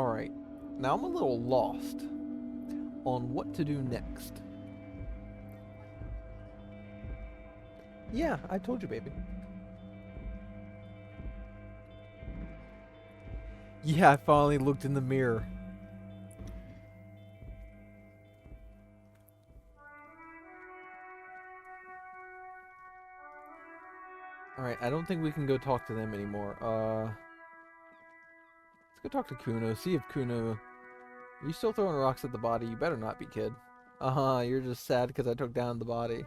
Alright, now I'm a little lost on what to do next. Yeah, I told you, baby. Yeah, I finally looked in the mirror. Alright, I don't think we can go talk to them anymore. Let's go talk to Kuno, see if Kuno... You still throwing rocks at the body? You better not be, kid. Uh-huh, you're just sad because I took down the body.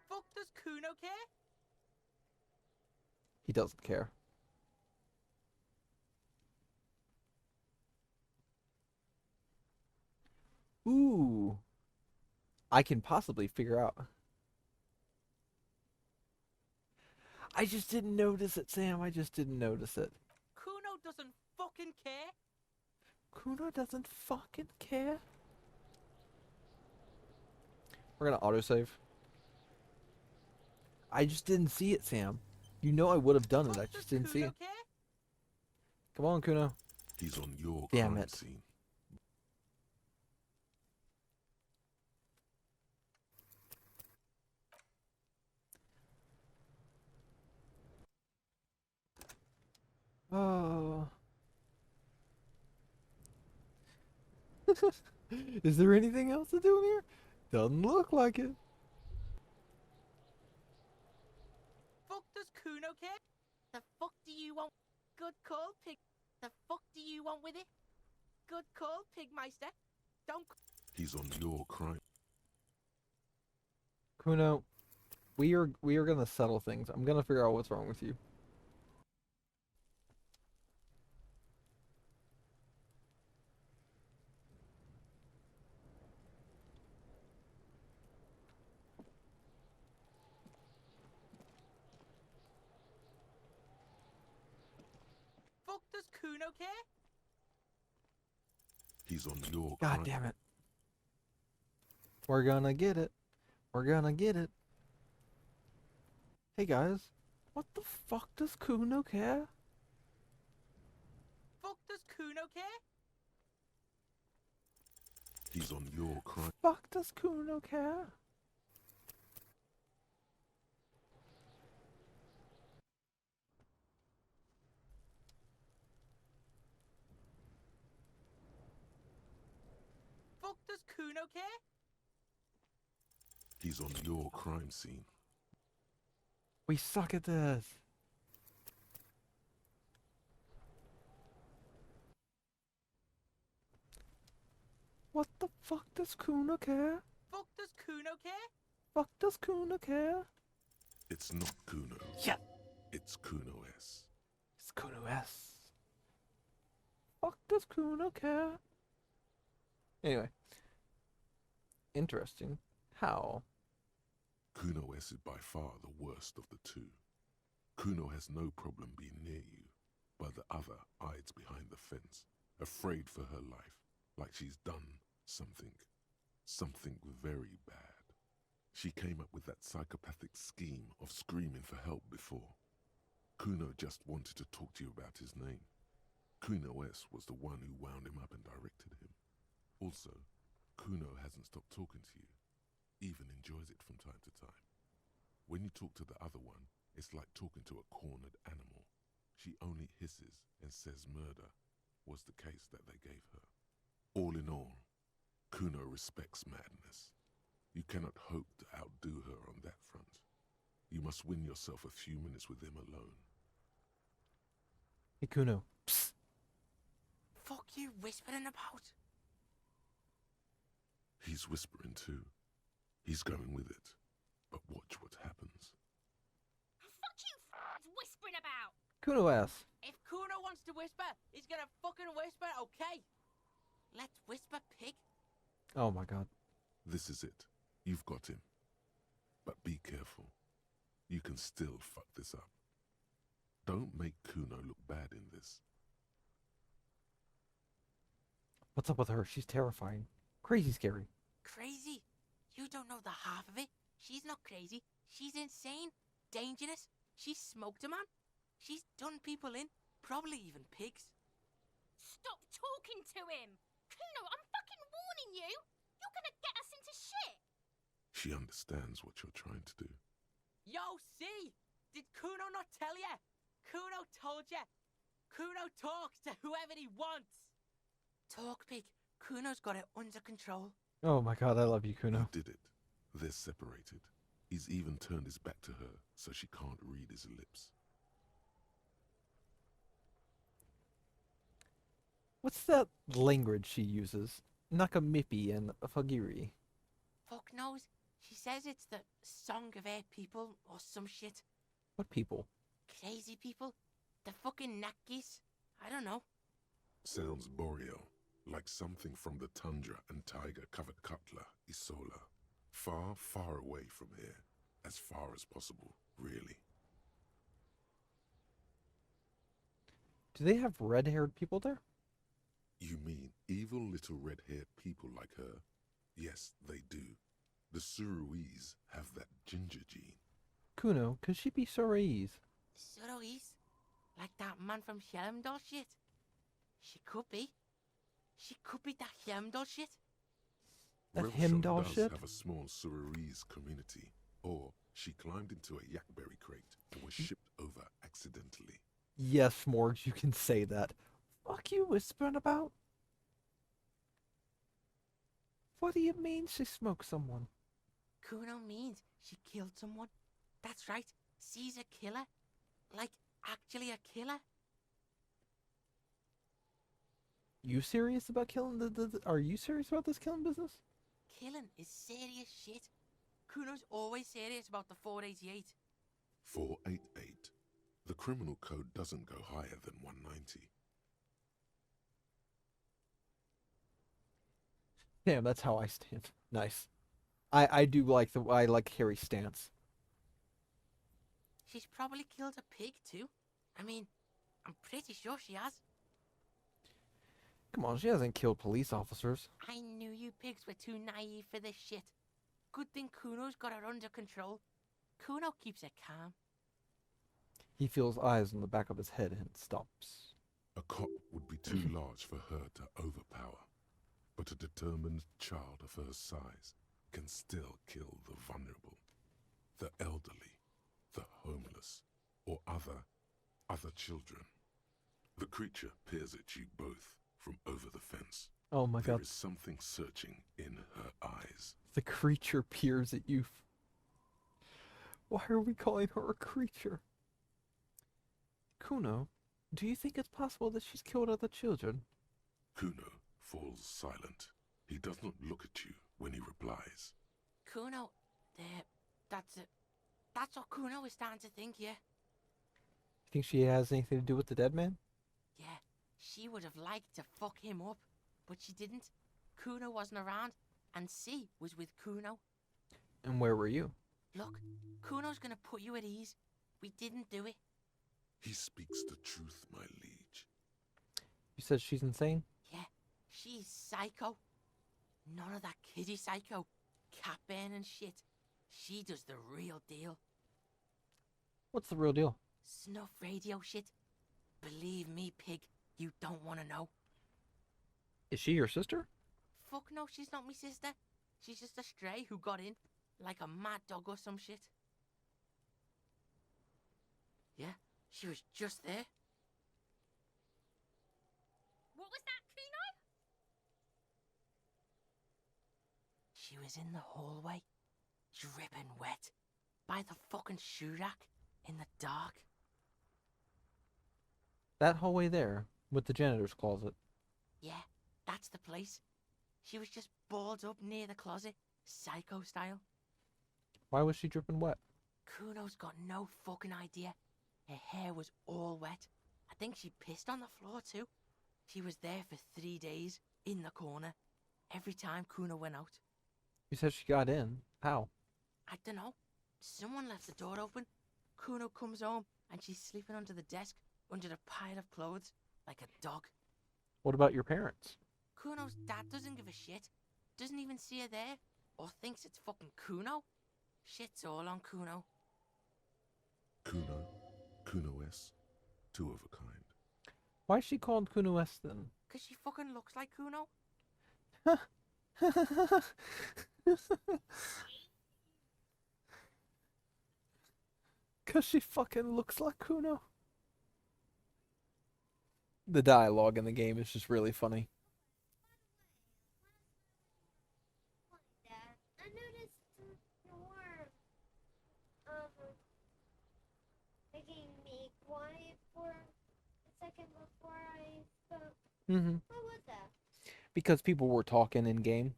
Fuck does Kuno care? He doesn't care. Ooh. I can possibly figure out. I just didn't notice it, Sam. I just didn't notice it. Kuno doesn't fucking care. Kuno doesn't fucking care. We're gonna autosave. I just didn't see it, Sam. You know I would have done it. I just didn't see it. Care? Come on, Kuno. He's on your Damn crime it. scene. Oh. Is there anything else to do in here? Doesn't look like it. Fuck does Kuno care? The fuck do you want? Good call, pig. The fuck do you want with it? Good call, Pigmeister. Don't. He's on your crime. Kuno, we are gonna settle things. I'm gonna figure out what's wrong with you. Fuck does Kuno care? He's on your God crime. damn it. We're gonna get it. We're gonna get it. Hey guys, what the fuck does Kuno care? Fuck does Kuno care? He's on your crime. Fuck does Kuno care? Fuck does Kuno care? He's on your crime scene. We suck at this. What the fuck does Kuno care? Fuck does Kuno care? Fuck does Kuno care? It's not Kuno. Yeah. It's Kuno S. It's Kuno S. Fuck does Kuno care? Anyway. Interesting. How? Kuno S is by far the worst of the two. Kuno has no problem being near you, but the other hides behind the fence, afraid for her life, like she's done something very bad. She came up with that psychopathic scheme of screaming for help before. Kuno just wanted to talk to you about his name. Kuno S was the one who wound him up and directed him. Also, Kuno hasn't stopped talking to you, even enjoys it from time to time. When you talk to the other one, it's like talking to a cornered animal. She only hisses and says murder was the case that they gave her. All in all, Kuno respects madness. You cannot hope to outdo her on that front. You must win yourself a few minutes with him alone. Hey Kuno. Psst. Fuck you whispering about? He's whispering too. He's going with it. But watch what happens. Fuck you whispering about! Kuno S. If Kuno wants to whisper, he's gonna fucking whisper, okay? Let's whisper, pig. Oh my god. This is it. You've got him. But be careful. You can still fuck this up. Don't make Kuno look bad in this. What's up with her? She's terrifying. Crazy scary. Crazy? You don't know the half of it. She's not crazy. She's insane, dangerous. She's smoked a man. She's done people in. Probably even pigs. Stop talking to him! Kuno, I'm fucking warning you! You're gonna get us into shit! She understands what you're trying to do. Yo, see? Did Kuno not tell ya? Kuno told ya. Kuno talks to whoever he wants. Talk, pig. Kuno's got it under control. Oh my god, I love you, Kuno. He did it. They're separated. He's even turned his back to her so she can't read his lips. What's that language she uses? Nakamipi and Fagiri. Fuck knows. She says it's the song of her people or some shit. What people? Crazy people. The fucking Nakis. I don't know. Sounds boreal, like something from the tundra and tiger-covered Katla, Isola. Far, far away from here. As far as possible, really. Do they have red-haired people there? You mean evil little red-haired people like her? Yes, they do. The Suruese have that ginger gene. Kuno, could she be Soraise? Suroise? Like that man from Helmdall shit? She could be. She could be that Helmdall shit. That Relshon Heimdall does shit? have a small Suruese community. Or she climbed into a yakberry crate and was shipped over accidentally. Yes, Morgs, you can say that. Fuck you whispering about? What do you mean she smoked someone? Kuno means she killed someone. That's right. She's a killer. Like, actually a killer. You serious about killing Are you serious about this killing business? Killing is serious shit. Kuno's always serious about the 488. 488. The criminal code doesn't go higher than 190. Damn, that's how I stand. Nice. I do like I like Harry's stance. She's probably killed a pig too. I mean, I'm pretty sure she has. Come on, she hasn't killed police officers. I knew you pigs were too naive for this shit. Good thing Kuno's got her under control. Kuno keeps her calm. He feels eyes on the back of his head and stops. A cop would be too large for her to overpower. But a determined child of her size can still kill the vulnerable, the elderly, the homeless, or other children. The creature peers at you both from over the fence. Oh my There god. is something searching in her eyes. The creature peers at you. Why are we calling her a creature? Kuno, do you think it's possible that she's killed other children? Kuno falls silent. He does not look at you when he replies. Kuno, that's it. That's what Kuno is starting to think, yeah. You think she has anything to do with the dead man? Yeah, she would have liked to fuck him up, but she didn't. Kuno wasn't around, and C was with Kuno. And where were you? Look, Kuno's gonna put you at ease. We didn't do it. He speaks the truth, my liege. You said she's insane? Yeah, she's psycho. None of that kiddie psycho, cat burning shit. She does the real deal. What's the real deal? Snuff radio shit. Believe me, pig, you don't want to know. Is she your sister? Fuck no, she's not my sister. She's just a stray who got in, like a mad dog or some shit. Yeah, she was just there. What was that, Kuno? She was in the hallway, dripping wet, by the fucking shoe rack, in the dark. That hallway there, with the janitor's closet. Yeah, that's the place. She was just balled up near the closet, psycho style. Why was she dripping wet? Kuno's got no fucking idea. Her hair was all wet. I think she pissed on the floor too. She was there for 3 days, in the corner, every time Kuno went out. You said she got in. How? I dunno. Someone left the door open. Kuno comes home and she's sleeping under the desk, under the pile of clothes, like a dog. What about your parents? Kuno's dad doesn't give a shit. Doesn't even see her there, or thinks it's fucking Kuno. Shit's all on Kuno. Kuno, Kuno-S, two of a kind. Why is she called Kuno S then? Cause she fucking looks like Kuno. Cause she fucking looks like Kuno. The dialogue in the game is just really funny. Dad, I noticed you were making me quiet for a second before I spoke. Mm-hmm. What was that? Because people were talking in game.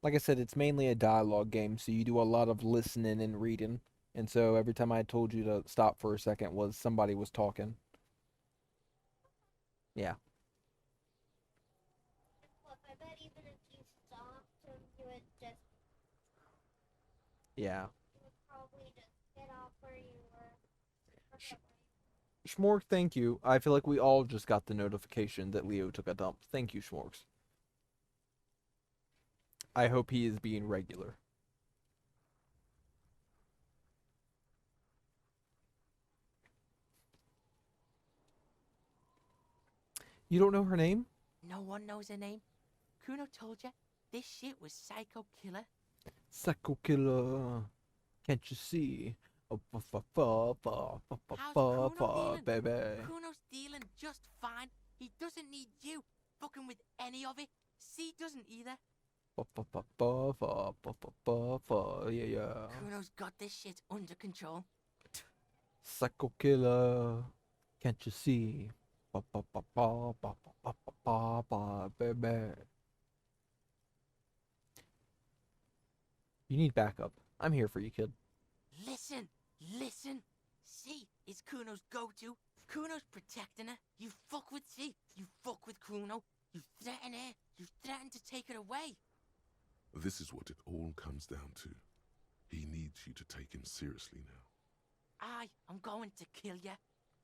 Like I said, it's mainly a dialogue game, so you do a lot of listening and reading. And so every time I told you to stop for a second was somebody was talking. Yeah. Look, I bet even if you stopped, you would just Yeah. you would probably just get off where you were. Schmork, thank you. I feel like we all just got the notification that Leo took a dump. Thank you, Schmorks. I hope he is being regular. You don't know her name? No one knows her name. Kuno told you this shit was Psycho Killer. Psycho Killer. Can't you see? Oh, How's Kuno dealing? baby. Kuno's dealing just fine. He doesn't need you fucking with any of it. C doesn't either. Yeah, yeah. Kuno's got this shit under control. Psycho Killer. Can't you see? Baby. You need backup. I'm here for you, kid. Listen, listen. C is Kuno's go-to. Kuno's protecting her. You fuck with C. You fuck with Kuno. You threaten her. You threaten to take her away. This is what it all comes down to. He needs you to take him seriously now. I'm going to kill you.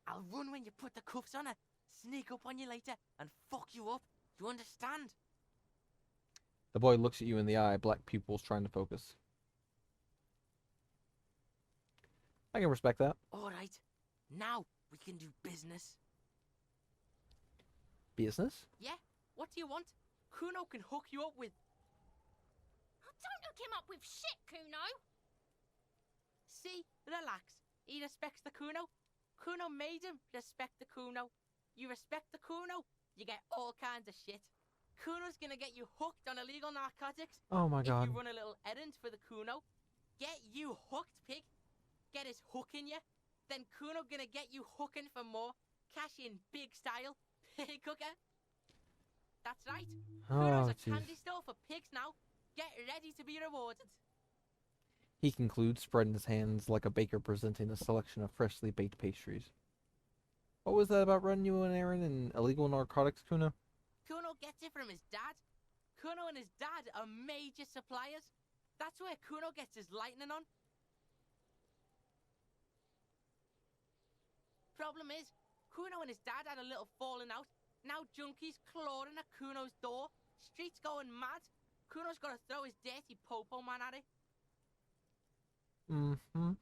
I'll run when you put the cuffs on her. Sneak up on you later and fuck you up. You understand? The boy looks at you in the eye, black pupils trying to focus. I can respect that. Alright. Now we can do business. Business? Yeah? What do you want? Kuno can hook you up with... Don't hook him up with shit, Kuno. See? Relax. He respects the Kuno. Kuno made him respect the Kuno. You respect the Kuno, you get all kinds of shit. Kuno's gonna get you hooked on illegal narcotics. Oh my god. If you run a little errand for the Kuno, get you hooked, pig. Get his hook in you. Then Kuno gonna get you hooking for more. Cash in big style. Pig hooker. That's right. Kuno's a candy store for pigs now. Get ready to be rewarded. He concludes, spreading his hands like a baker presenting a selection of freshly baked pastries. What was that about running you an errand and illegal narcotics, Kuno? Kuno gets it from his dad. Kuno and his dad are major suppliers. That's where Kuno gets his lightning on. Problem is, Kuno and his dad had a little falling out. Now junkies clawing at Kuno's door. Streets going mad. Kuno's got to throw his dirty popo man at it. Mm-hmm.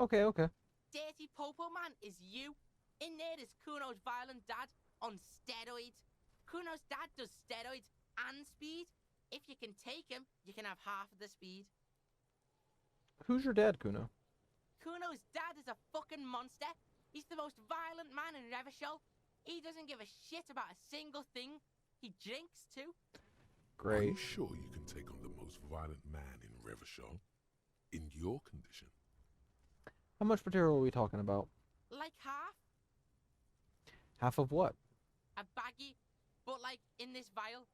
Okay, okay. Dirty popo man is you. In there is Kuno's violent dad on steroids. Kuno's dad does steroids and speed. If you can take him, you can have half of the speed. Who's your dad, Kuno? Kuno's dad is a fucking monster. He's the most violent man in Revachol. He doesn't give a shit about a single thing. He drinks too. Are Great. you sure you can take on the most violent man in Revachol? In your condition? How much material are we talking about? Like half. Half of what? A baggie. But like in this vial.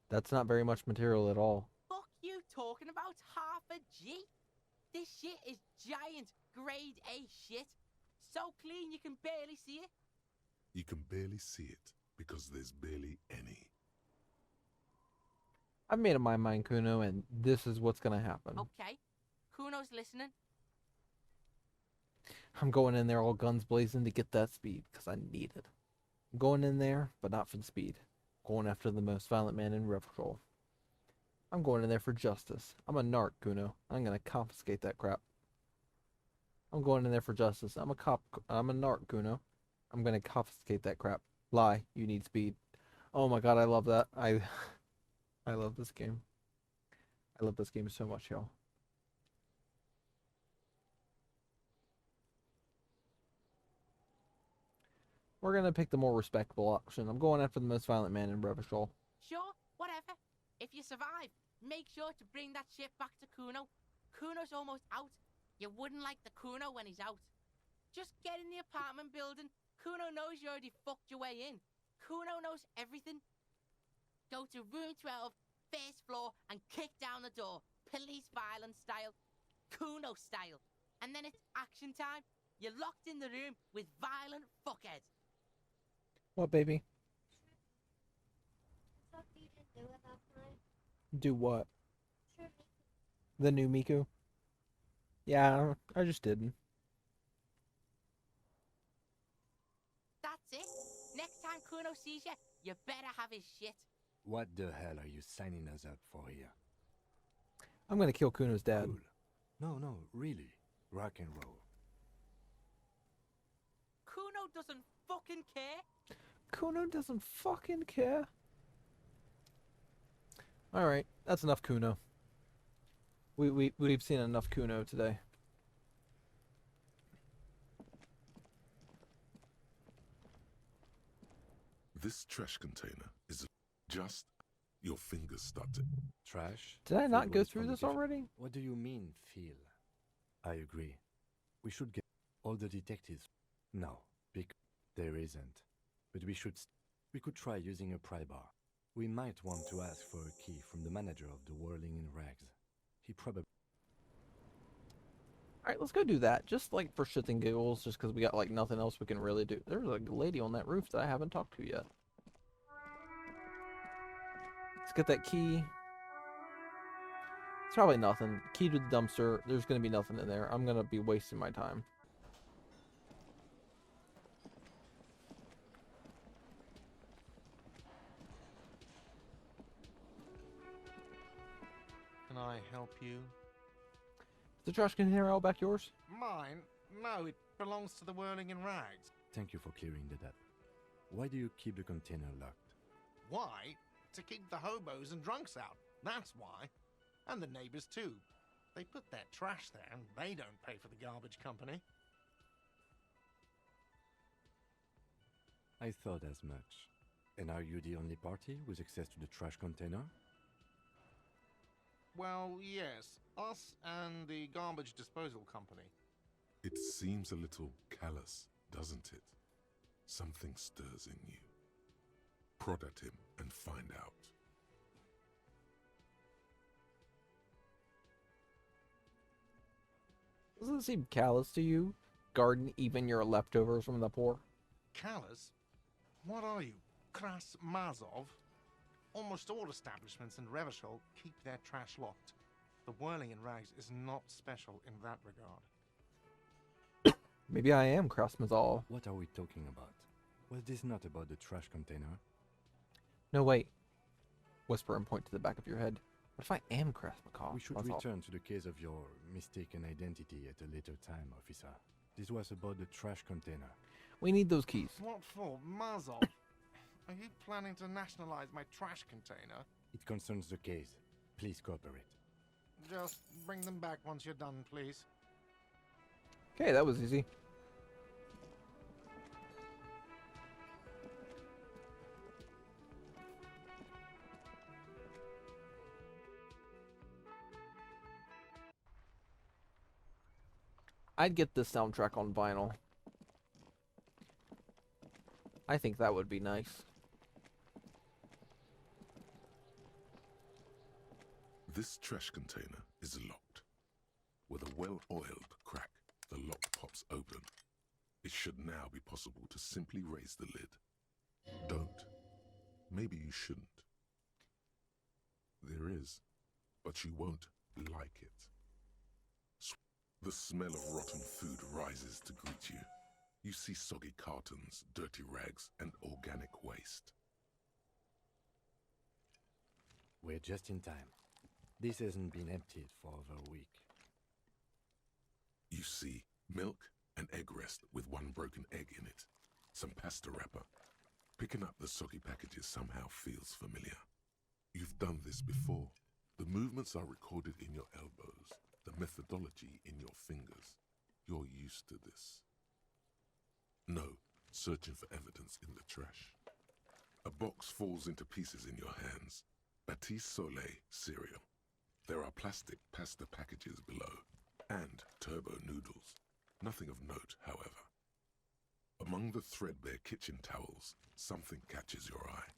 That's not very much material at all. Fuck you talking about half a G? This shit is giant grade A shit. So clean you can barely see it. You can barely see it because there's barely any. I've made up my mind, Kuno, and this is what's gonna happen. Okay. Kuno's listening. I'm going in there all guns blazing to get that speed, because I need it. I'm going in there, but not for the speed. Going after the most violent man in Revachol. I'm going in there for justice. I'm a narc, Kuno. I'm gonna confiscate that crap. I'm going in there for justice. I'm a cop. I'm a narc, Kuno. I'm gonna confiscate that crap. Lie. You need speed. Oh my god, I love that. I love this game. I love this game so much, y'all. We're gonna pick the more respectable option. I'm going after the most violent man in Revachol. Sure, whatever. If you survive, make sure to bring that shit back to Kuno. Kuno's almost out. You wouldn't like the Kuno when he's out. Just get in the apartment building. Kuno knows you already fucked your way in. Kuno knows everything. Go to room 12, first floor, and kick down the door. Police violence style. Kuno style. And then it's action time. You're locked in the room with violent fuckheads. What, baby? What you didn't do it last night? Do what? Sure. The new Miku? Yeah, I just didn't. That's it. Next time Kuno sees you, you better have his shit. What the hell are you signing us up for here? I'm gonna kill Kuno's dad. Cool. No, really. Rock and roll. Kuno doesn't fucking care. Kuno doesn't fucking care. Alright, that's enough Kuno. We've seen enough Kuno today. This trash container is just your fingers start to. Trash? Did I not Food go waste through from the this kitchen. already? What do you mean, feel? I agree. We should get all the detectives. No, because there isn't. But we could try using a pry bar. We might want to ask for a key from the manager of the Whirling in Rags. He probably... Alright, let's go do that. Just like for shits and giggles, just because we got like nothing else we can really do. There's a lady on that roof that I haven't talked to yet. Let's get that key. It's probably nothing. Key to the dumpster. There's going to be nothing in there. I'm going to be wasting my time. Can I help you? Is the trash container all back yours? Mine? No, it belongs to the Whirling in Rags. Thank you for clearing that up. Why do you keep the container locked? Why? To keep the hobos and drunks out. That's why. And the neighbors too. They put their trash there and they don't pay for the garbage company. I thought as much. And are you the only party with access to the trash container? Well, yes. Us and the garbage disposal company. It seems a little callous, doesn't it? Something stirs in you. Prod at him and find out. Doesn't it seem callous to you? Garden even your leftovers from the poor? Callous? What are you? Kras Mazov? Almost all establishments in Revachol keep their trash locked. The Whirling in Rags is not special in that regard. Maybe I am Krasmazal. What are we talking about? Was this not about the trash container? No, wait. Whisper and point to the back of your head. What if I am Krasmakov? We should return to the case of your mistaken identity at a later time, officer. This was about the trash container. We need those keys. What for? Mazov? Are you planning to nationalize my trash container? It concerns the case. Please cooperate. Just bring them back once you're done, please. Okay, that was easy. I'd get this soundtrack on vinyl. I think that would be nice. This trash container is locked. With a well-oiled crack, the lock pops open. It should now be possible to simply raise the lid. Don't. Maybe you shouldn't. There is, but you won't like it. The smell of rotten food rises to greet you. You see soggy cartons, dirty rags, and organic waste. We're just in time. This hasn't been emptied for over a week. You see Milk, an egg rest with one broken egg in it, some pasta wrapper. Picking up the soggy packages somehow feels familiar. You've done this before. The movements are recorded in your elbows, the methodology in your fingers. You're used to this. No, searching for evidence in the trash. A box falls into pieces in your hands. Batiste Soleil cereal. There are plastic pasta packages below, and turbo noodles. Nothing of note, however. Among the threadbare kitchen towels, something catches your eye.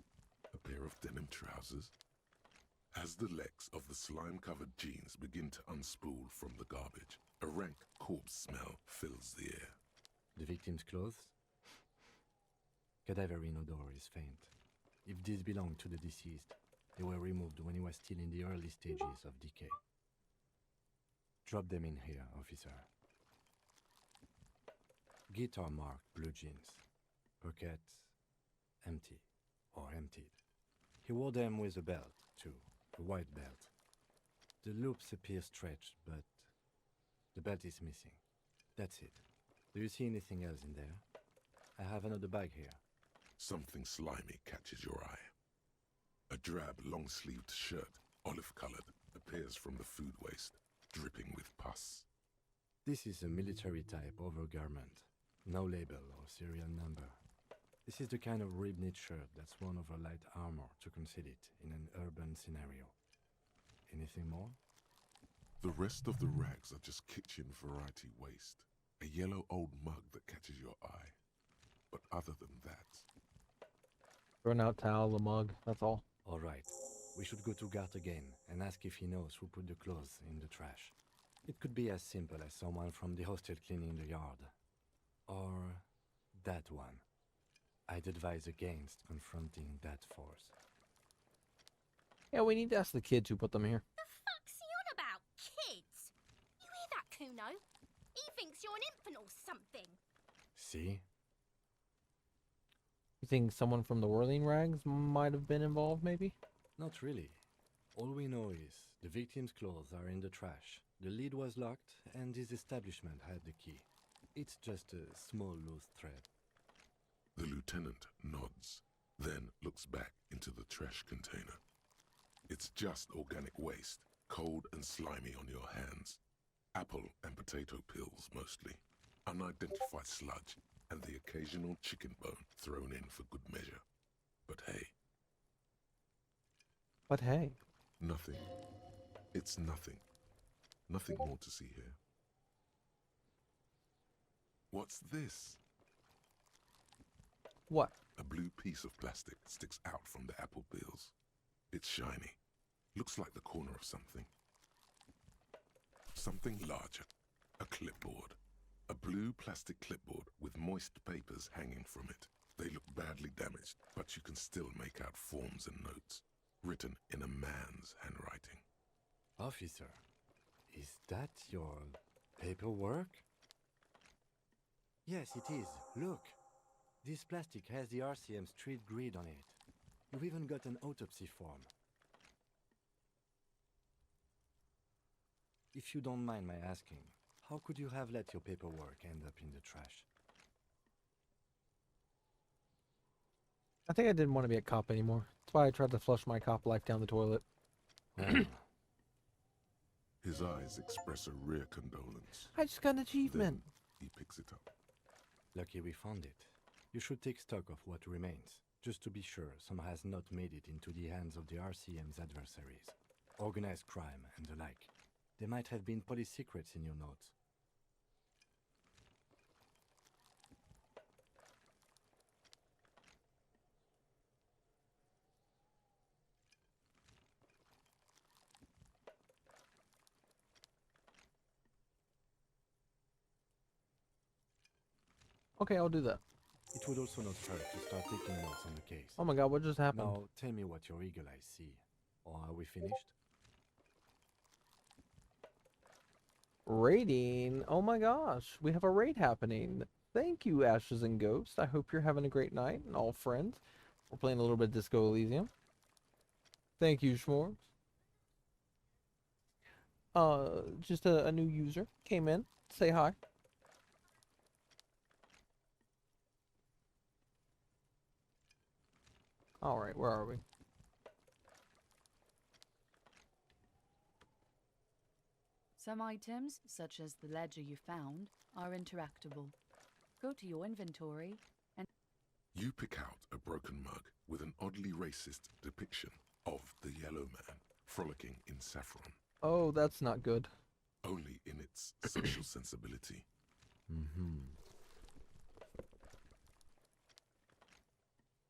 A pair of denim trousers. As the legs of the slime-covered jeans begin to unspool from the garbage, a rank corpse smell fills the air. The victim's clothes? Cadaverine odor is faint. If these belong to the deceased, they were removed when he was still in the early stages of decay. Drop them in here, officer. Guitar marked blue jeans. Pockets empty or emptied. He wore them with a belt, too, a white belt. The loops appear stretched, but the belt is missing. That's it. Do you see anything else in there? I have another bag here. Something slimy catches your eye. A drab, long-sleeved shirt, olive-colored, appears from the food waste, dripping with pus. This is a military-type overgarment. No label or serial number. This is the kind of rib-knit shirt that's worn over light armor to conceal it in an urban scenario. Anything more? The rest of the rags are just kitchen variety waste. A yellow old mug that catches your eye. But other than that, Thrown out towel, the mug, that's all. All right. We should go to Gart again and ask if he knows who put the clothes in the trash. It could be as simple as someone from the hostel cleaning the yard. Or that one. I'd advise against confronting that force. Yeah, we need to ask the kids who put them here. The fuck's he on about? Kids? You hear that, Kuno? He thinks you're an infant or something. See? You think someone from the Whirling Rags might have been involved, maybe? Not really. All we know is the victim's clothes are in the trash. The lid was locked and his establishment had the key. It's just a small loose thread. the lieutenant nods, then looks back into the trash container. It's just organic waste, cold and slimy on your hands. Apple and potato peels mostly. Unidentified sludge and the occasional chicken bone thrown in for good measure. But hey, But hey, nothing. It's nothing. Nothing more to see here. What's this? what? A blue piece of plastic sticks out from the apple peels. It's shiny. Looks like the corner of something. Something larger. A clipboard. A blue plastic clipboard with moist papers hanging from it. They look badly damaged, but you can still make out forms and notes, written in a man's handwriting. Officer, is that your paperwork? Yes, it is. Look. This plastic has the RCM street grid on it. You've even got an autopsy form. If you don't mind my asking, how could you have let your paperwork end up in the trash? I think I didn't want to be a cop anymore. That's why I tried to flush my cop life down the toilet. Well, His eyes express a rare condolence. I just got an achievement. Then he picks it up. lucky we found it. You should take stock of what remains, just to be sure some has not made it into the hands of the RCM's adversaries. Organized crime and the like. There might have been police secrets in your notes. Okay, I'll do that. It would also not hurt to start taking notes on the case. Oh my god, what just happened? Now, tell me what your eagle eyes see. Or are we finished? Raiding? Oh my gosh, we have a raid happening. Thank you, Ashes and Ghosts. I hope you're having a great night and all friends. We're playing a little bit of Disco Elysium. Thank you, Schmorgs. Just a new user came in. Say hi. Alright, where are we? Some items, such as the ledger you found, are interactable. Go to your inventory and You pick out a broken mug with an oddly racist depiction of the Yellow Man frolicking in saffron, Oh, that's not good. only in its social sensibility. Mm-hmm.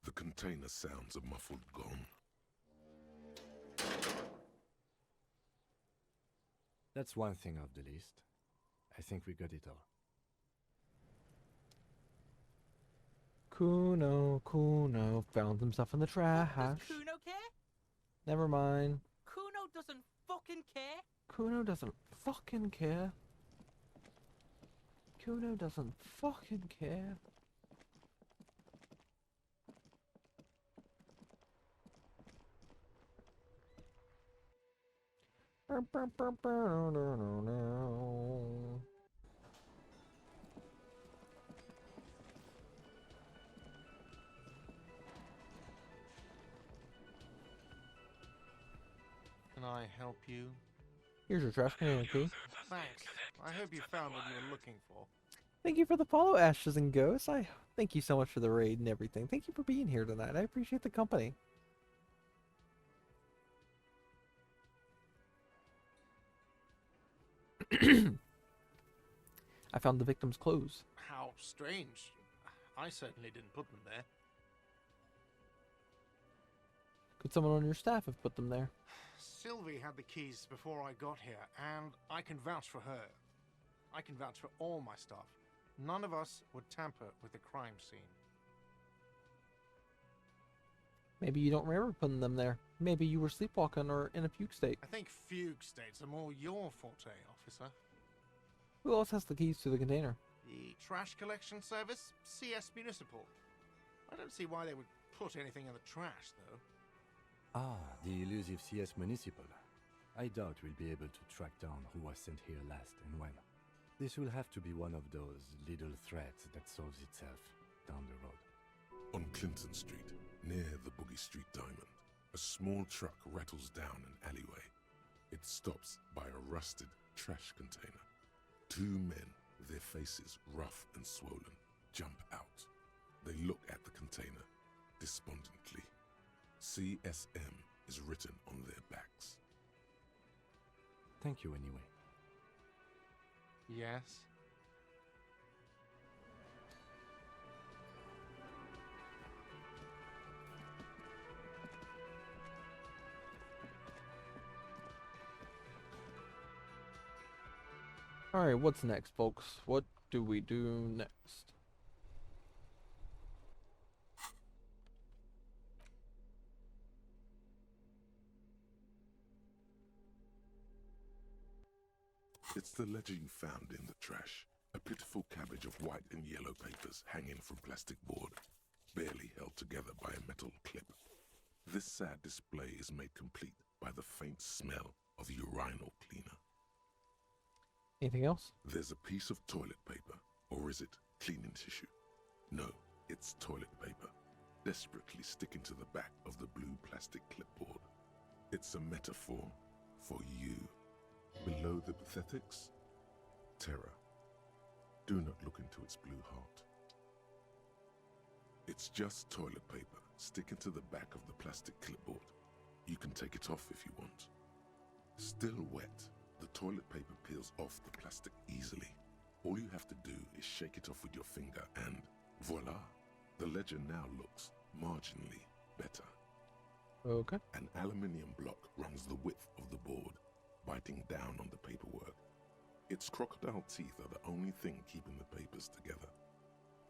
The container sounds a muffled gong. That's one thing off the list. I think we got it all. Kuno found himself in the trash. Does Kuno care? Never mind. Kuno doesn't fucking care. Kuno doesn't fucking care. Kuno doesn't fucking care. Can I help you? Here's your trash container key. Thanks. I hope you found what you were looking for. Thank you for the follow, Ashes and Ghosts. I thank you so much for the raid and everything. Thank you for being here tonight. I appreciate the company. I found the victim's clothes. How strange. I certainly didn't put them there. Could someone on your staff have put them there? Sylvie had the keys before I got here, and I can vouch for her. I can vouch for all my staff. None of us would tamper with the crime scene. Maybe you don't remember putting them there. Maybe you were sleepwalking or in a fugue state. I think fugue states are more your forte, officer. Who else has the keys to the container? The trash collection service, CS Municipal. I don't see why they would put anything in the trash, though. Ah, the elusive CS Municipal. I doubt we'll be able to track down who was sent here last and when. This will have to be one of those little threats that solves itself down the road. On Clinton Street, near the Boogie Street Diamond, a small truck rattles down an alleyway. It stops by a rusted trash container. Two men, their faces rough and swollen, jump out. They look at the container despondently. CSM is written on their backs. Thank you anyway. Yes? Alright, what's next, folks? What do we do next? It's the ledger you found in the trash. A pitiful cabbage of white and yellow papers hanging from plastic board, barely held together by a metal clip. This sad display is made complete by the faint smell of urinal cleaner. Anything else? There's a piece of toilet paper, or is it cleaning tissue? No, it's toilet paper, desperately sticking to the back of the blue plastic clipboard. It's a metaphor for you. Below the pathetics, terror. Do not look into its blue heart. It's just toilet paper sticking to the back of the plastic clipboard. You can take it off if you want. Still wet, the toilet paper peels off the plastic easily. All you have to do is shake it off with your finger and voila! The ledger now looks marginally better. Okay. An aluminium block runs the width of the board, biting down on the paperwork. Its crocodile teeth are the only thing keeping the papers together.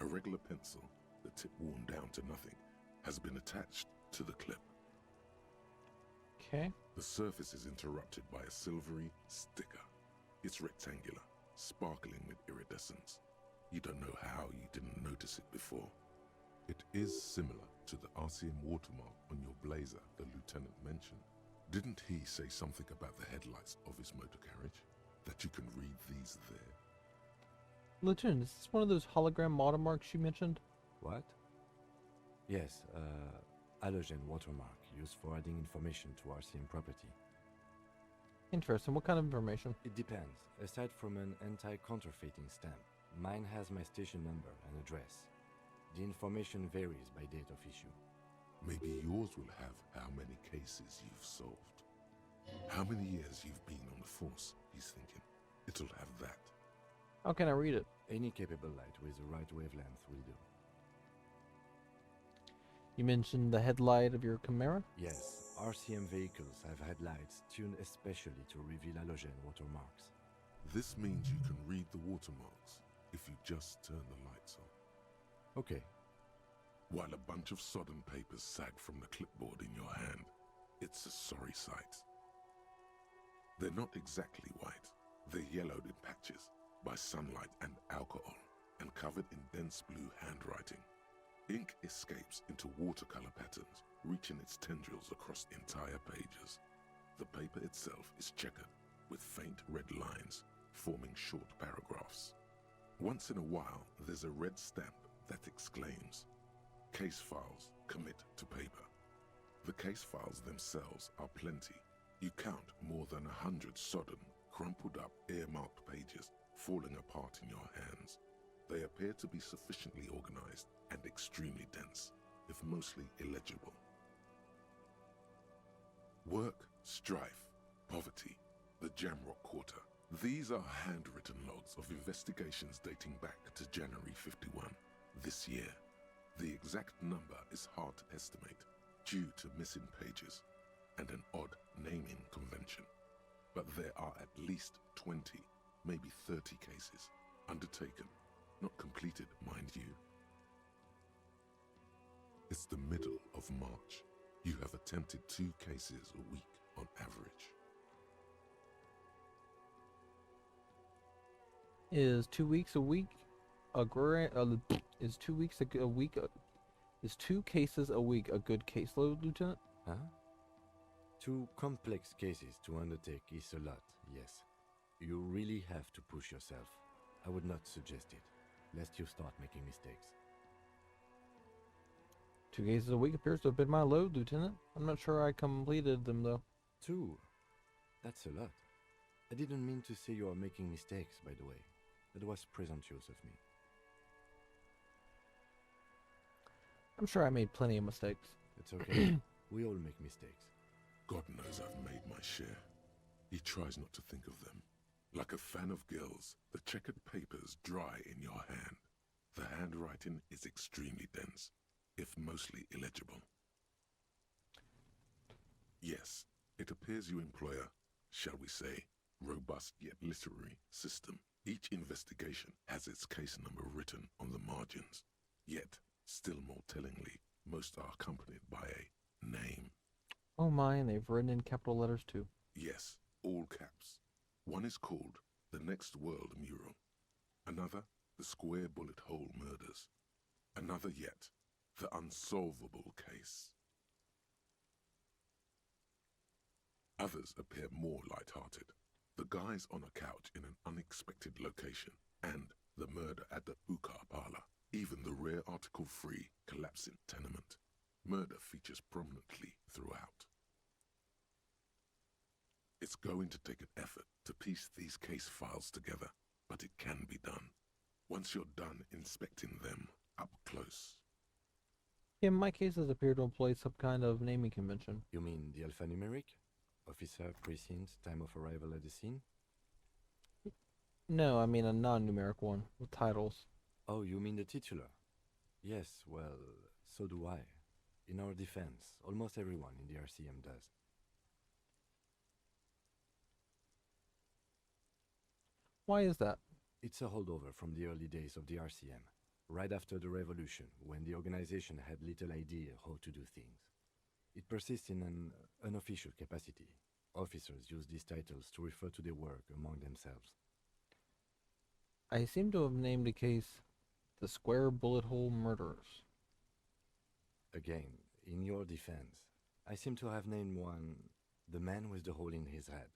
A regular pencil, the tip worn down to nothing, has been attached to the clip. Okay. The surface is interrupted by a silvery sticker. It's rectangular, sparkling with iridescence. You don't know how you didn't notice it before. It is similar to the RCM watermark on your blazer the lieutenant mentioned. Didn't he say something about the headlights of his motor carriage? That you can read these there? Lieutenant, is this one of those hologram watermarks you mentioned? What? Yes, halogen watermark used for adding information to RCM property. Interesting. What kind of information? It depends. Aside from an anti-counterfeiting stamp, mine has my station number and address. The information varies by date of issue. Maybe yours will have how many cases you've solved. How many years you've been on the force, he's thinking. It'll have that. How can I read it? Any capable light with the right wavelength will do. You mentioned the headlight of your Chimera? Yes, RCM vehicles have headlights tuned especially to reveal halogen watermarks. This means you can read the watermarks if you just turn the lights on. Okay, While a bunch of sodden papers sag from the clipboard in your hand, it's a sorry sight. They're not exactly white. They're yellowed in patches by sunlight and alcohol and covered in dense blue handwriting. Ink escapes into watercolor patterns, reaching its tendrils across entire pages. The paper itself is checkered with faint red lines, forming short paragraphs. Once in a while, there's a red stamp that exclaims, "Case files, commit to paper." The case files themselves are plenty. You count more than 100 sodden, crumpled up, earmarked pages falling apart in your hands. They appear to be sufficiently organized and extremely dense, if mostly illegible. Work, strife, poverty, the Jamrock Quarter. These are handwritten logs of investigations dating back to January 51, this year. The exact number is hard to estimate due to missing pages and an odd naming convention. But there are at least 20, maybe 30 cases undertaken, not completed, mind you. It's the middle of March. You have attempted 2 cases a week on average. Is 2 weeks a week a great? Is 2 weeks a week? Is 2 cases a week a good caseload, Lieutenant? Huh? 2 complex cases to undertake is a lot, yes. You really have to push yourself. I would not suggest it, lest you start making mistakes. 2 cases a week appears to have been my load, Lieutenant. I'm not sure I completed them, though. 2? That's a lot. I didn't mean to say you are making mistakes, by the way. That was presumptuous of me. I'm sure I made plenty of mistakes. It's okay. We all make mistakes. God knows I've made my share. He tries not to think of them. Like a fan of girls, the checkered papers dry in your hand. The handwriting is extremely dense, if mostly illegible. Yes, it appears you employ a, shall we say, robust yet literary system. Each investigation has its case number written on the margins. Yet, still more tellingly, most are accompanied by a name. Oh my, and they've written in capital letters too. Yes, all caps. One is called The Next World Mural. Another, The Square Bullet Hole Murders. Another yet, The Unsolvable Case. Others appear more light-hearted. The guys on a couch in an unexpected location, and the murder at the hookah parlor. Even the rare article-free collapsing tenement. Murder features prominently throughout. It's going to take an effort to piece these case files together, but it can be done. Once you're done inspecting them up close. Yeah, my cases appear to employ some kind of naming convention. You mean the alphanumeric? Officer, precinct, time of arrival at the scene? No, I mean a non-numeric one with titles. Oh, you mean the titular? Yes, well, so do I. In our defense, almost everyone in the RCM does. Why is that? It's a holdover from the early days of the RCM, right after the revolution, when the organization had little idea how to do things. It persists in an unofficial capacity. Officers use these titles to refer to their work among themselves. I seem to have named the case The Square Bullet Hole Murderers. Again, in your defense, I seem to have named one The Man with the Hole in His Head.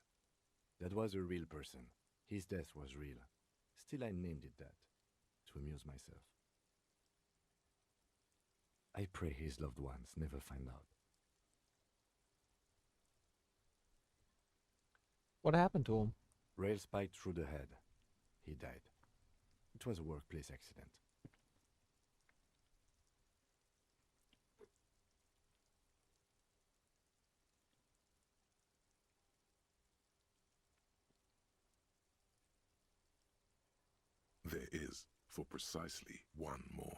That was a real person. His death was real. Still, I named it that, to amuse myself. I pray his loved ones never find out. What happened to him? Rail spiked through the head. He died. It was a workplace accident. There is, for precisely one more.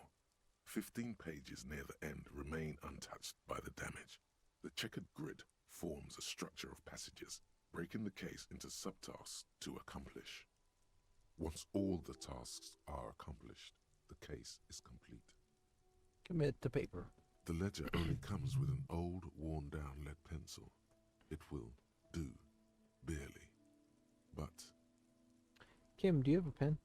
15 pages near the end remain untouched by the damage. The checkered grid forms a structure of passages, breaking the case into subtasks to accomplish. Once all the tasks are accomplished, the case is complete. Commit to paper. The ledger only comes with an old, worn-down lead pencil. It will do, barely. But Kim, do you have a pen?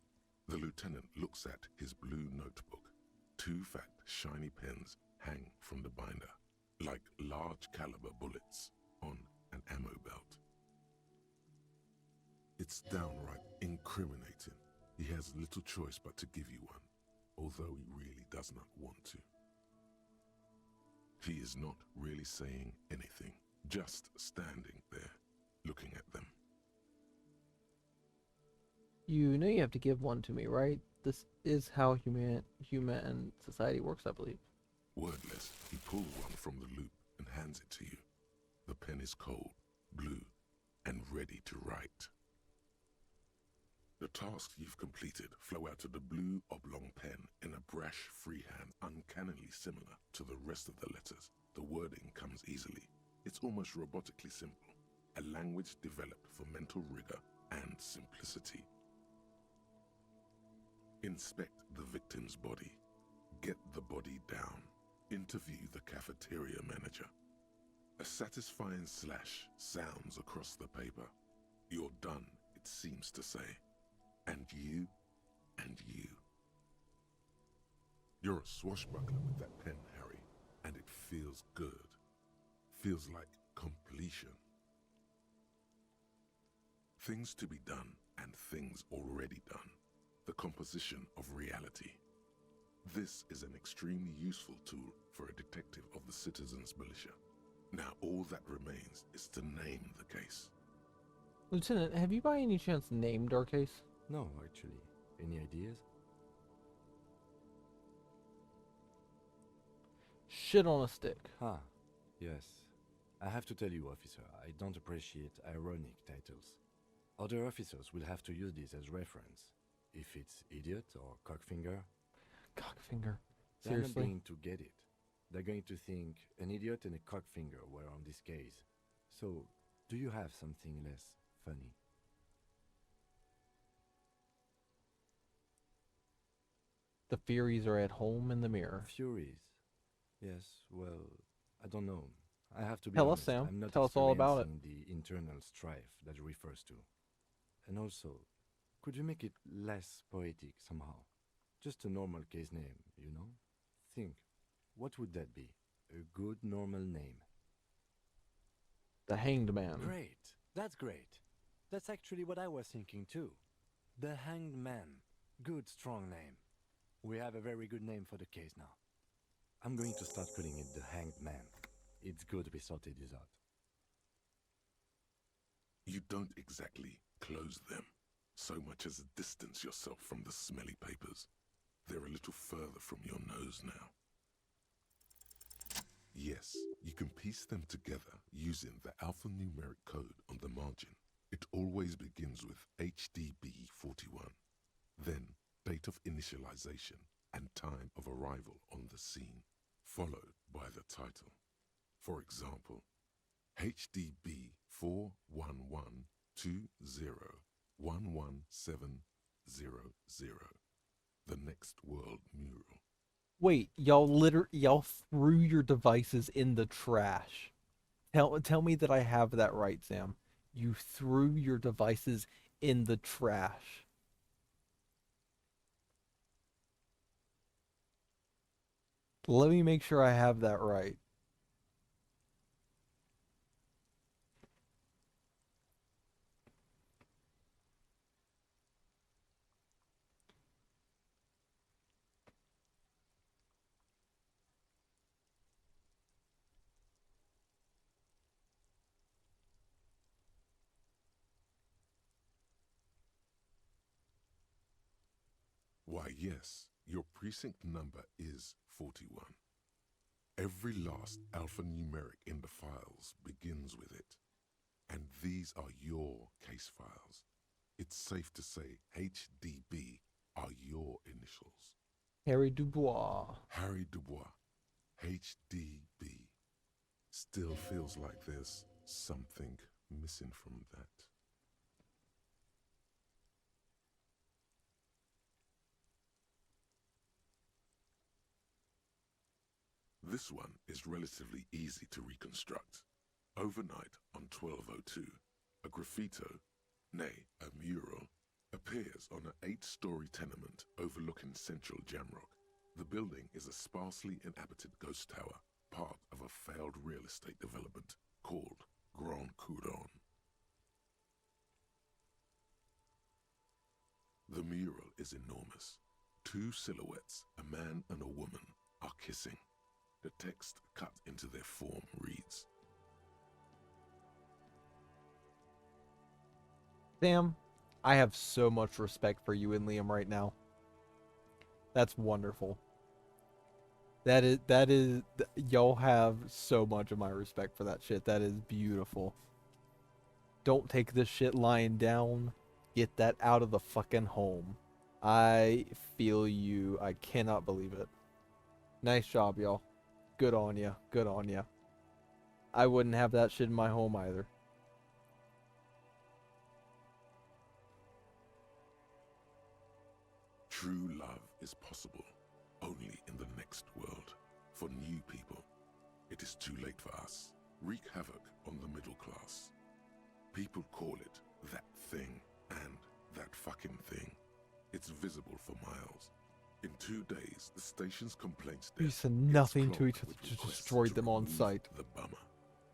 the lieutenant looks at his blue notebook. 2 fat, shiny pens hang from the binder, like large caliber bullets on an ammo belt. It's downright incriminating. He has little choice but to give you one, although he really does not want to. He is not really saying anything, just standing there, looking at them. You know you have to give one to me, right? This is how human society works, I believe. Wordless, he pulls one from the loop and hands it to you. The pen is cold, blue, and ready to write. The tasks you've completed flow out of the blue oblong pen in a brash freehand uncannily similar to the rest of the letters. The wording comes easily. It's almost robotically simple, a language developed for mental rigor and simplicity. Inspect the victim's body. Get the body down. Interview the cafeteria manager. A satisfying slash sounds across the paper. You're done, it seems to say. And you, and you. You're a swashbuckler with that pen, Harry, and it feels good. Feels like completion. Things to be done and things already done. The composition of reality. This is an extremely useful tool for a detective of the citizens' militia. Now all that remains is to name the case. Lieutenant, have you by any chance named our case? No, actually. Any ideas? Shit on a stick. Ah, yes. I have to tell you, officer, I don't appreciate ironic titles. Other officers will have to use this as reference. If it's idiot or cockfinger, Cockfinger. they're not Seriously? going to get it. They're going to think an idiot and a cockfinger were on this case. So, do you have something less funny? The Furies are at home in the mirror. Furies. Yes, well, I don't know. I have to be Tell us, honest, Sam. I'm not Tell us all about it. experiencing the internal strife that it refers to. And also, could you make it less poetic somehow? Just a normal case name, you know? Think, what would that be? A good normal name. The Hanged Man. Great. That's great. That's actually what I was thinking too. The Hanged Man. Good, strong name. We have a very good name for the case now. I'm going to start calling it the Hanged Man. It's good we sorted this out. You don't exactly close them, so much as distance yourself from the smelly papers. They're a little further from your nose now. Yes, you can piece them together using the alphanumeric code on the margin. It always begins with HDB41, then date of initialization and time of arrival on the scene, followed by the title. For example, HDB 41120111700, the Next World Mural. Wait, y'all threw your devices in the trash. Tell me that I have that right, Sam. You threw your devices in the trash. Let me make sure I have that right. yes, your precinct number is 41. Every last alphanumeric in the files begins with it. And these are your case files. It's safe to say HDB are your initials. Harry Dubois. Harry Dubois, HDB. Still feels like there's something missing from that. This one is relatively easy to reconstruct. Overnight on 1202, a graffito, nay, a mural, appears on an 8-story tenement overlooking central Jamrock. The building is a sparsely inhabited ghost tower, part of a failed real estate development called Grand Couronne. The mural is enormous. 2 silhouettes, a man and a woman, are kissing. The text cut into their form reads, Sam, I have so much respect for you and Liam right now. That's wonderful. Y'all have so much of my respect for that shit. That is beautiful. Don't take this shit lying down. Get that out of the fucking home. I feel you. I cannot believe it. Nice job, y'all. Good on ya. Good on ya. I wouldn't have that shit in my home either. true love is possible only in the next world. For new people, it is too late for us. Wreak havoc on the middle class. People call it that thing and that fucking thing. It's visible for miles. In 2 days, the station's complaints We desk said gets nothing to clogged each other, with just requests destroyed to them on remove sight. The bummer.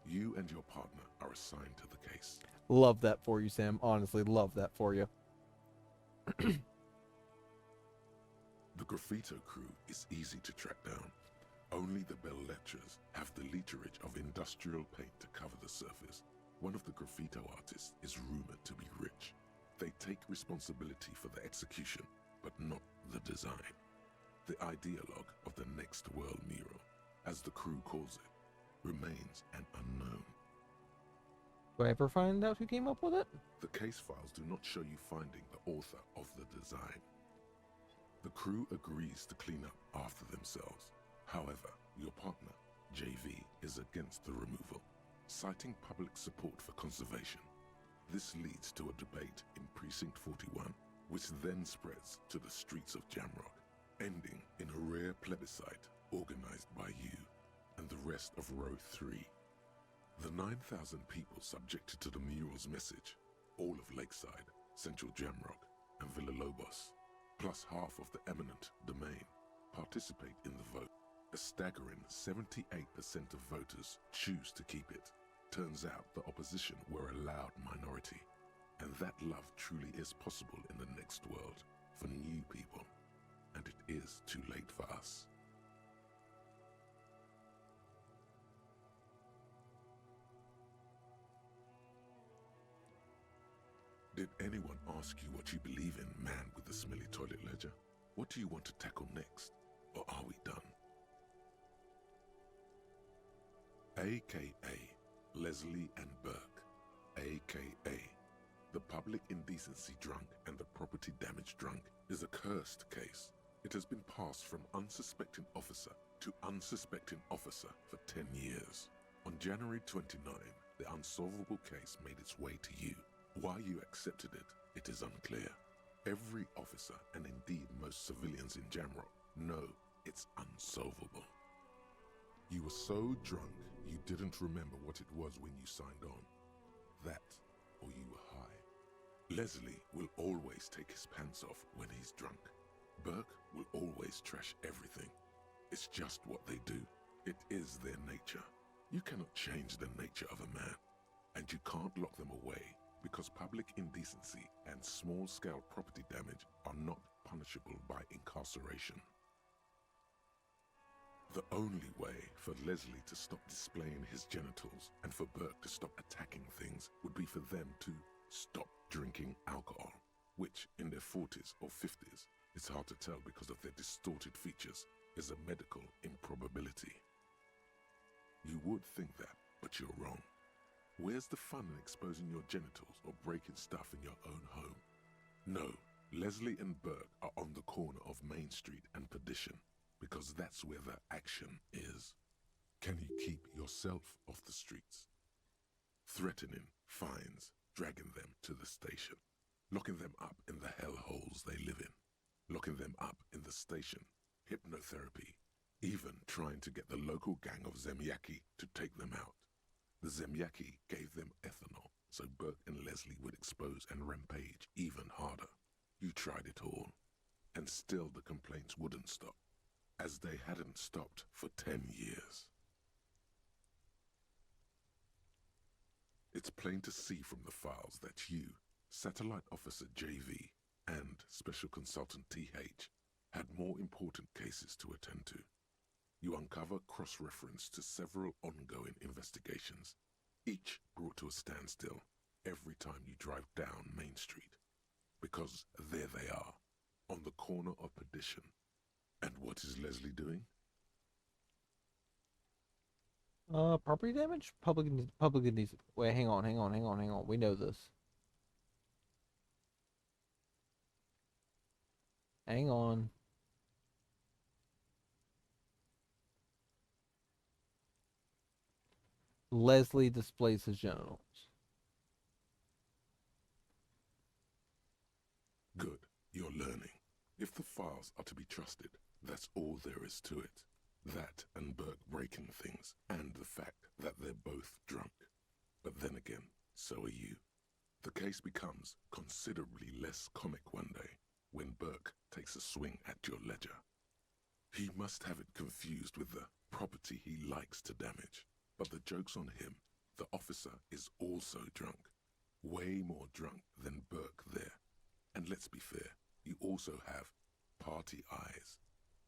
You and your partner are assigned to the case. Love that for you, Sam. Honestly, love that for you. The graffito crew is easy to track down. Only the bell lectures have the literage of industrial paint to cover the surface. One of the graffito artists is rumored to be rich. They take responsibility for the execution, but not the design. The ideologue of the next world mural, as the crew calls it, remains an unknown. Do I ever find out who came up with it? The case files do not show you finding the author of the design. The crew agrees to clean up after themselves. However, your partner, JV, is against the removal, citing public support for conservation. This leads to a debate in Precinct 41, which then spreads to the streets of Jamrock, ending in a rare plebiscite organized by you and the rest of Row 3. The 9,000 people subjected to the mural's message, all of Lakeside, Central Jamrock, and Villalobos, plus half of the eminent domain, participate in the vote. A staggering 78% of voters choose to keep it. Turns out the opposition were a loud minority, and that love truly is possible in the next world for new people, and it is too late for us. Did anyone ask you what you believe in, man with the smelly toilet ledger? What do you want to tackle next? Or are we done? AKA Leslie and Burke, AKA the public indecency drunk and the property damage drunk, is a cursed case. It has been passed from unsuspecting officer to unsuspecting officer for 10 years. On January 29, the unsolvable case made its way to you. Why you accepted it, it is unclear. Every officer, and indeed most civilians in Jamrock, know it's unsolvable. You were so drunk, you didn't remember what it was when you signed on. That, or you were high. Leslie will always take his pants off when he's drunk. Burke will always trash everything. It's just what they do. It is their nature. You cannot change the nature of a man, and you can't lock them away because public indecency and small-scale property damage are not punishable by incarceration. The only way for Leslie to stop displaying his genitals and for Burke to stop attacking things would be for them to stop drinking alcohol, which in their 40s or 50s It's hard to tell because of their distorted features, is a medical improbability. You would think that, but you're wrong. Where's the fun in exposing your genitals or breaking stuff in your own home? No, Leslie and Burke are on the corner of Main Street and Perdition, because that's where the action is. Can you keep yourself off the streets? Threatening fines, dragging them to the station, locking them up in the hellholes they live in, locking them up in the station, hypnotherapy, even trying to get the local gang of Zemyaki to take them out. The Zemyaki gave them ethanol, so Burke and Leslie would expose and rampage even harder. You tried it all, and still the complaints wouldn't stop, as they hadn't stopped for 10 years. It's plain to see from the files that you, Satellite Officer JV, and Special Consultant TH had more important cases to attend to. You uncover cross-reference to several ongoing investigations, each brought to a standstill every time you drive down Main Street. Because there they are, on the corner of Perdition. And what is Leslie doing? Property damage? Public needs. Wait, hang on. We know this. Hang on. Leslie displays his genitals. Good, you're learning. If the files are to be trusted, that's all there is to it. That and Burke breaking things, and the fact that they're both drunk. But then again, so are you. The case becomes considerably less comic one day when Burke takes a swing at your ledger. He must have it confused with the property he likes to damage. But the joke's on him. The officer is also drunk. Way more drunk than Burke there. And let's be fair, you also have party eyes.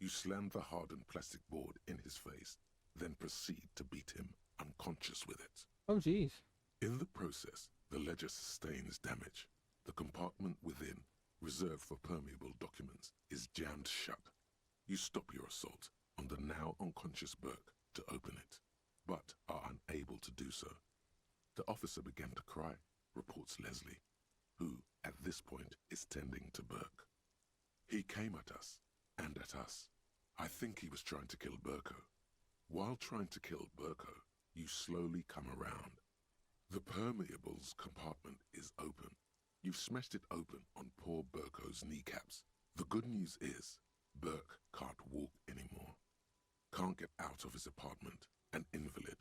You slam the hardened plastic board in his face, then proceed to beat him unconscious with it. Oh, jeez. In the process, the ledger sustains damage. The compartment within, reserved for permeable documents, is jammed shut. You stop your assault on the now unconscious Burke to open it, but are unable to do so. The officer began to cry, reports Leslie, who, at this point, is tending to Burke. He came at us, and at us. I think he was trying to kill Burko. While trying to kill Burko, you slowly come around. The permeables compartment is open. You've smashed it open on poor Burko's kneecaps. The good news is, Burke can't walk anymore. Can't get out of his apartment, an invalid.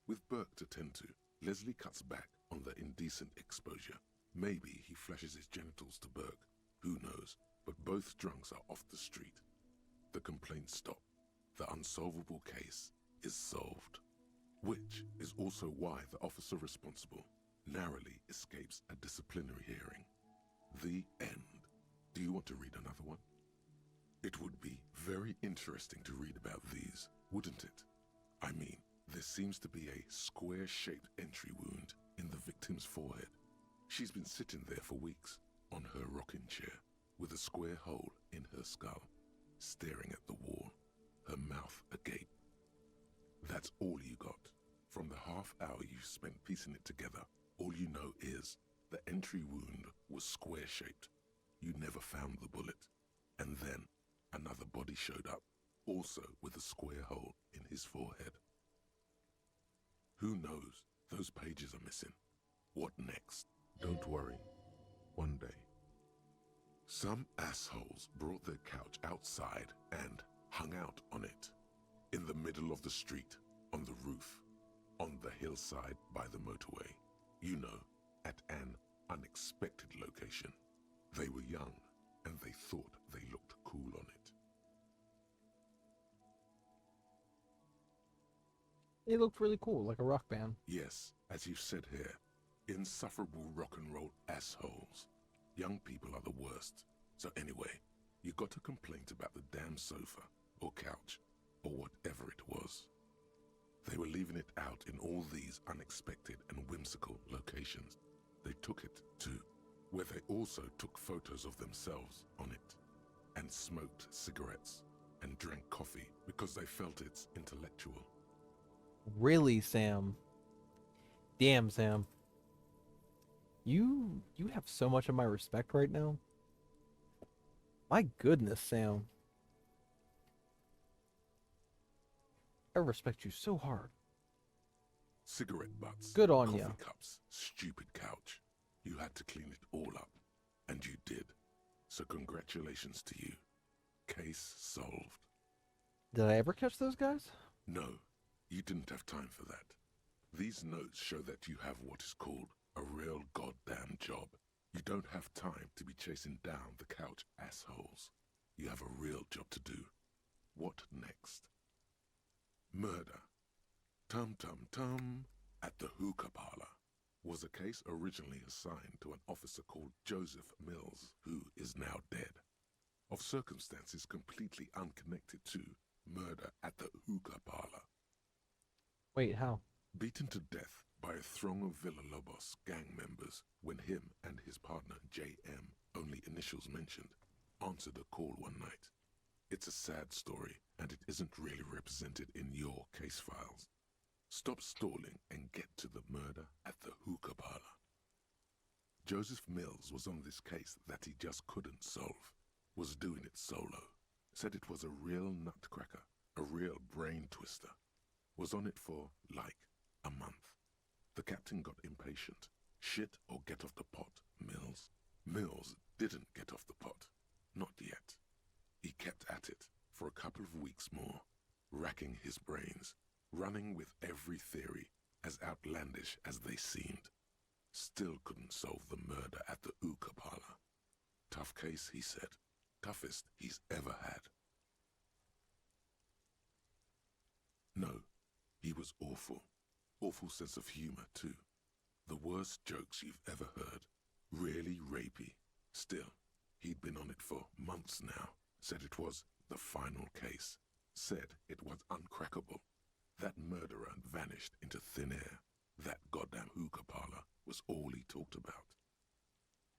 With Burke to tend to, Leslie cuts back on the indecent exposure. Maybe he flashes his genitals to Burke, who knows, but both drunks are off the street. The complaints stop. The unsolvable case is solved. Which is also why the officer responsible narrowly escapes a disciplinary hearing. The end. Do you want to read another one? It would be very interesting to read about these, wouldn't it? I mean, there seems to be a square-shaped entry wound in the victim's forehead. She's been sitting there for weeks, on her rocking chair, with a square hole in her skull, staring at the wall, her mouth agape. That's all you got. From the half hour you spent piecing it together, all you know is the entry wound was square-shaped. You never found the bullet. And then another body showed up, also with a square hole in his forehead. Who knows? Those pages are missing. What next? Don't worry. One day. Some assholes brought their couch outside and hung out on it. In the middle of the street, on the roof, on the hillside by the motorway. You know, at an unexpected location. They were young, and they thought they looked cool on it. They looked really cool, like a rock band. Yes, as you said here, insufferable rock and roll assholes. Young people are the worst. So anyway, you got a complaint about the damn sofa, or couch, or whatever it was. They were leaving it out in all these unexpected and whimsical locations. They took it to where they also took photos of themselves on it. and smoked cigarettes and drank coffee because they felt it's intellectual. Really, Sam? Damn, Sam. You have so much of my respect right now. My goodness, Sam. I respect you so hard. Cigarette butts, Good on coffee ya. cups, stupid couch. You had to clean it all up, and you did. So congratulations to you. Case solved. Did I ever catch those guys? No, you didn't have time for that. These notes show that you have what is called a real goddamn job. You don't have time to be chasing down the couch assholes. You have a real job to do. What next? Murder. Tum tum tum. At the hookah parlor was a case originally assigned to an officer called Joseph Mills, who is now dead, of circumstances completely unconnected to murder at the hookah parlor. Wait, how? Beaten to death by a throng of Villalobos gang members when him and his partner J.M., only initials mentioned, answered a call one night. It's a sad story, and it isn't really represented in your case files. Stop stalling and get to the murder at the hookah parlor. Joseph Mills was on this case that he just couldn't solve, was doing it solo, said it was a real nutcracker, a real brain twister, was on it for, like, a month. The captain got impatient. Shit or get off the pot, Mills. Mills didn't get off the pot. Not yet. He kept at it for a couple of weeks more, racking his brains, running with every theory, as outlandish as they seemed. Still couldn't solve the murder at the hookah parlor. Tough case, he said. Toughest he's ever had. No, he was awful. Awful sense of humor, too. The worst jokes you've ever heard. Really rapey. Still, he'd been on it for months now. Said it was the final case. Said it was uncrackable. That murderer vanished into thin air. That goddamn hookah parlor was all he talked about.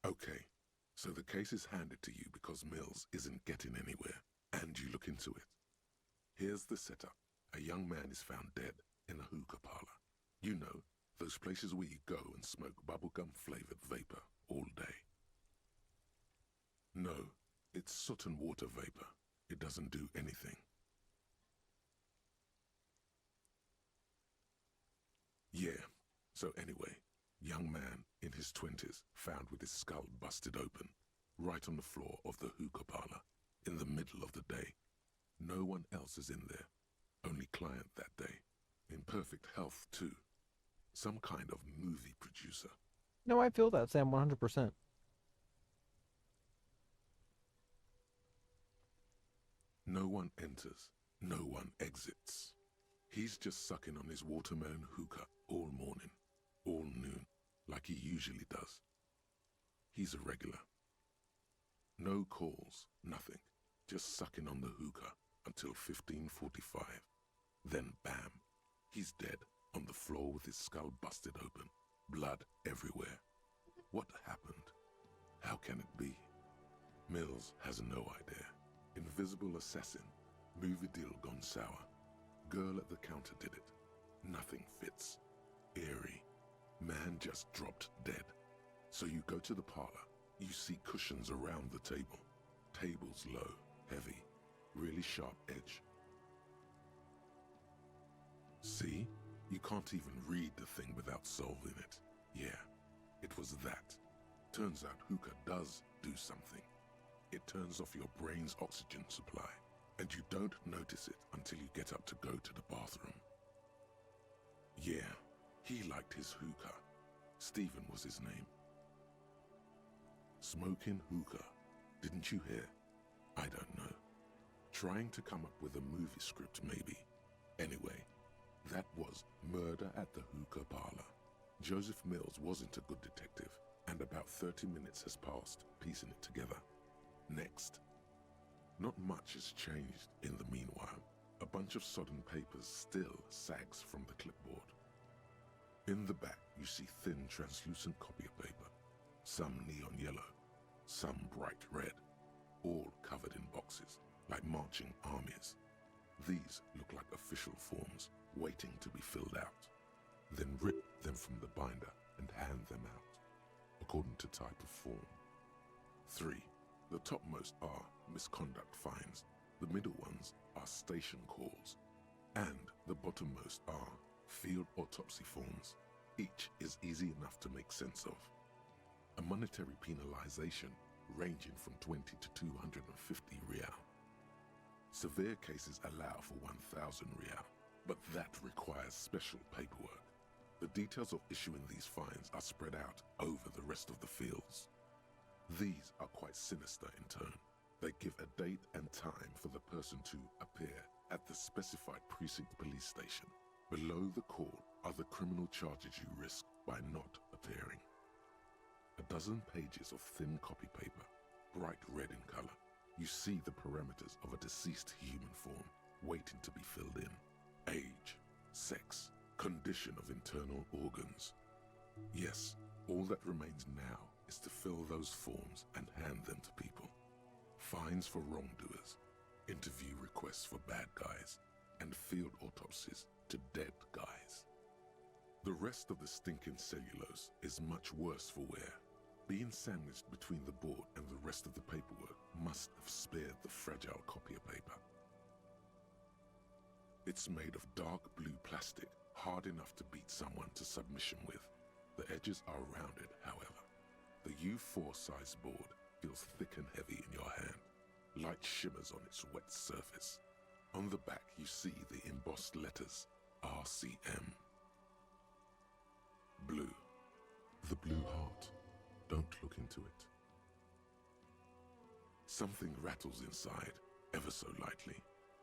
Okay, so the case is handed to you because Mills isn't getting anywhere, and you look into it. Here's the setup. A young man is found dead in a hookah parlor. You know, those places where you go and smoke bubblegum-flavored vapor all day. No, it's soot and water vapor. It doesn't do anything. Yeah, so anyway, young man in his 20s found with his skull busted open, right on the floor of the hookah parlor, in the middle of the day. No one else is in there, only client that day. In perfect health, too. Some kind of movie producer. No, I feel that, Sam, 100%. No one enters, no one exits. He's just sucking on his watermelon hookah all morning, all noon, like he usually does. He's a regular. No calls, nothing. Just sucking on the hookah until 15:45. Then bam, he's dead on the floor with his skull busted open, blood everywhere. What happened? How can it be? Mills has no idea. Invisible assassin, movie deal gone sour. Girl at the counter did it. Nothing fits. Eerie. Man just dropped dead. So you go to the parlor. You see cushions around the table. Tables low, heavy, really sharp edge. See? You can't even read the thing without solving it. Yeah, it was that. Turns out hookah does do something. It turns off your brain's oxygen supply, and you don't notice it until you get up to go to the bathroom. Yeah, he liked his hookah. Stephen was his name. Smoking hookah. Didn't you hear? I don't know. Trying to come up with a movie script, maybe. Anyway, that was murder at the hookah parlor. Joseph Mills wasn't a good detective, and about 30 minutes has passed piecing it together. Next. Not much has changed in the meanwhile. A bunch of sodden papers still sags from the clipboard. In the back, you see thin, translucent copy of paper. Some neon yellow, some bright red. all covered in boxes, like marching armies. These look like official forms, waiting to be filled out. Then rip them from the binder and hand them out, according to type of form. 3. The topmost are misconduct fines, the middle ones are station calls, and the bottommost are field autopsy forms. Each is easy enough to make sense of. A monetary penalization ranging from 20 to 250 real. Severe cases allow for 1,000 real, but that requires special paperwork. The details of issuing these fines are spread out over the rest of the fields. These are quite sinister in tone. They give a date and time for the person to appear at the specified precinct police station. Below the call are the criminal charges you risk by not appearing. A dozen pages of thin copy paper, bright red in color. You see the parameters of a deceased human form waiting to be filled in. Age, sex, condition of internal organs. Yes, all that remains now is to fill those forms and hand them to people. Fines for wrongdoers, interview requests for bad guys, and field autopsies to dead guys. The rest of the stinking cellulose is much worse for wear. Being sandwiched between the board and the rest of the paperwork must have spared the fragile copier paper. It's made of dark blue plastic, hard enough to beat someone to submission with. The edges are rounded, however. The U4 size board feels thick and heavy in your hand. Light shimmers on its wet surface. On the back you see the embossed letters, RCM. Blue. The blue heart. Don't look into it. Something rattles inside, ever so lightly.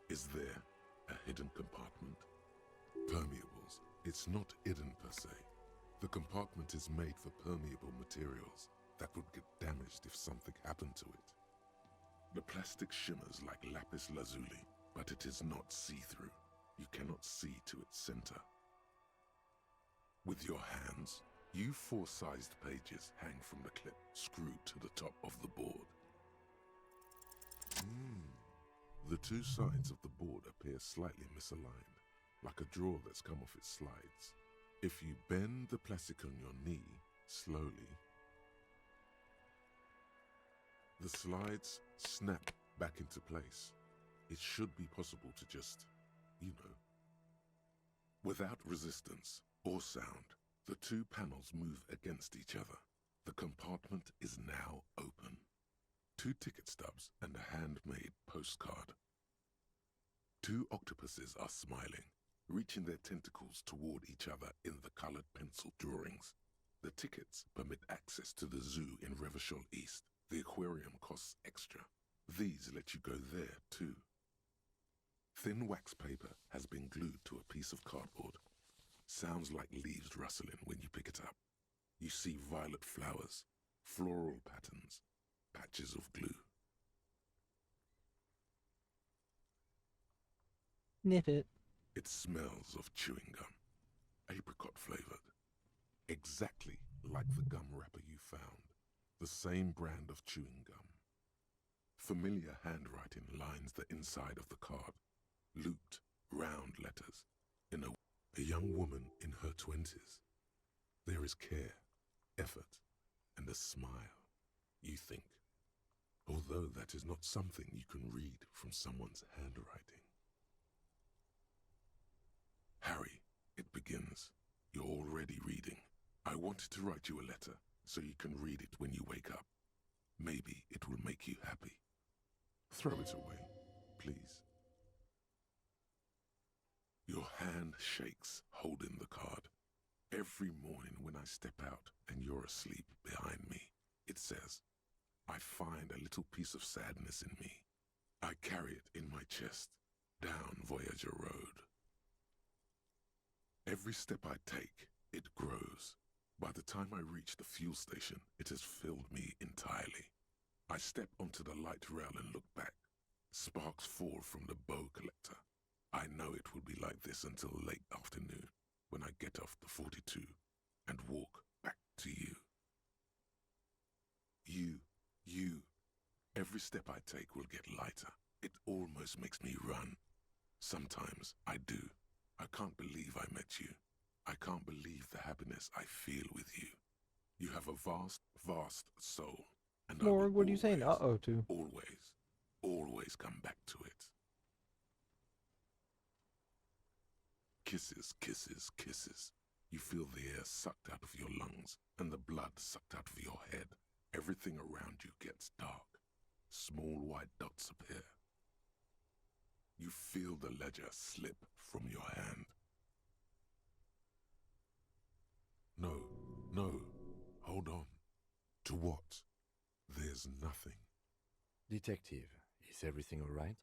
Is there a hidden compartment? Permeables. It's not hidden per se. The compartment is made for permeable materials that would get damaged if something happened to it. The plastic shimmers like lapis lazuli, but it is not see-through. You cannot see to its center. With your hands, U4-sized pages hang from the clip screwed to the top of the board. The two sides of the board appear slightly misaligned, like a drawer that's come off its slides. If you bend the plastic on your knee slowly, the slides snap back into place. It should be possible to just, without resistance or sound, the two panels move against each other. The compartment is now open. 2 ticket stubs and a handmade postcard. 2 octopuses are smiling, reaching their tentacles toward each other in the colored pencil drawings. The tickets permit access to the zoo in Revachol East. The aquarium costs extra. These let you go there too. Thin wax paper has been glued to a piece of cardboard. Sounds like leaves rustling when you pick it up. You see violet flowers, floral patterns, patches of glue. Sniff it. It smells of chewing gum, apricot flavored. Exactly like the gum wrapper you found, the same brand of chewing gum. Familiar handwriting lines the inside of the card, looped, round letters, in a young woman in her 20s. There is care, effort, and a smile, you think, although that is not something you can read from someone's handwriting. Harry, it begins. You're already reading. I wanted to write you a letter so you can read it when you wake up. Maybe it will make you happy. Throw it away, please. Your hand shakes holding the card. Every morning when I step out and you're asleep behind me, it says, I find a little piece of sadness in me. I carry it in my chest, down Voyager Road. Every step I take, it grows. By the time I reach the fuel station, it has filled me entirely. I step onto the light rail and look back. Sparks fall from the bow collector. I know it will be like this until late afternoon, when I get off the 42 and walk back to you. You, Every step I take will get lighter. It almost makes me run. Sometimes I do. I can't believe I met you. I can't believe the happiness I feel with you. You have a vast, vast soul, and I will Morg, what are you saying uh-oh to? always come back to it. Kisses, kisses, kisses. You feel the air sucked out of your lungs and the blood sucked out of your head. Everything around you gets dark. Small white dots appear. You feel the ledger slip from your hand. No, no, hold on. To what? There's nothing. Detective, is everything all right?